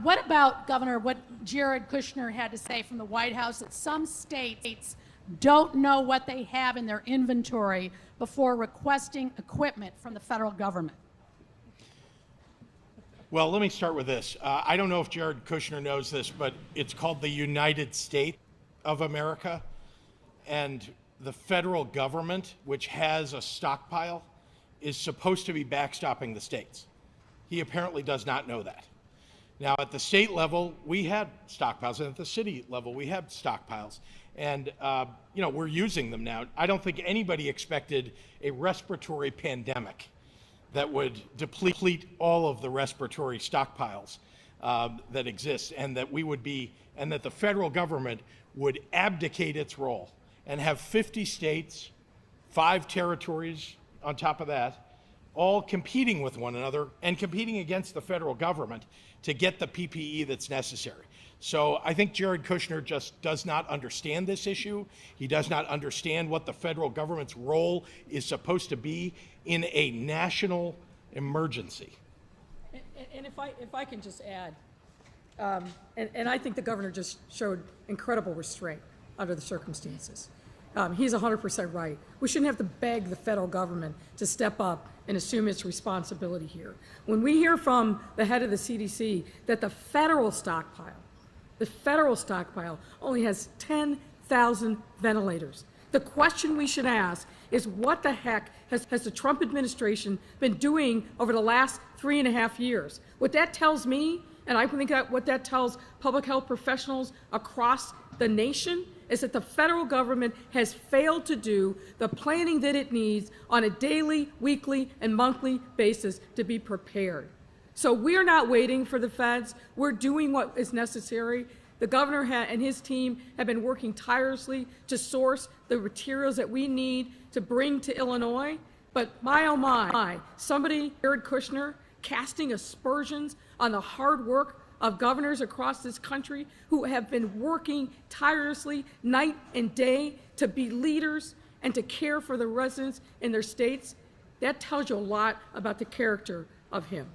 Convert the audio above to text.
What about, Governor, what Jared Kushner had to say from the White House, that some states don't know what they have in their inventory before requesting equipment from the federal government? Well, let me start with this. I don't know if Jared Kushner knows this, but it's called the United States of America. And the federal government, which has a stockpile, is supposed to be backstopping the states. He apparently does not know that. Now, at the state level, we had stockpiles, and at the city level, we have stockpiles. And, we're using them now. I don't think anybody expected a respiratory pandemic that would deplete all of the respiratory stockpiles that exist, and that the federal government would abdicate its role and have 50 states, 5 territories on top of that, all competing with one another and competing against the federal government to get the PPE that's necessary. So I think Jared Kushner just does not understand this issue. He does not understand what the federal government's role is supposed to be in a national emergency. And if I can just add, and I think the governor just showed incredible restraint under the circumstances. He's 100% right. We shouldn't have to beg the federal government to step up and assume its responsibility here. When we hear from the head of the CDC that the federal stockpile only has 10,000 ventilators, the question we should ask is, what the heck has the Trump administration been doing over the last 3.5 years? What that tells me, and I think what that tells public health professionals across the nation, is that the federal government has failed to do the planning that it needs on a daily, weekly, and monthly basis to be prepared. So we're not waiting for the feds. We're doing what is necessary. The governor and his team have been working tirelessly to source the materials that we need to bring to Illinois. But my, oh my, somebody, Jared Kushner, casting aspersions on the hard work of governors across this country who have been working tirelessly night and day to be leaders and to care for the residents in their states, that tells you a lot about the character of him.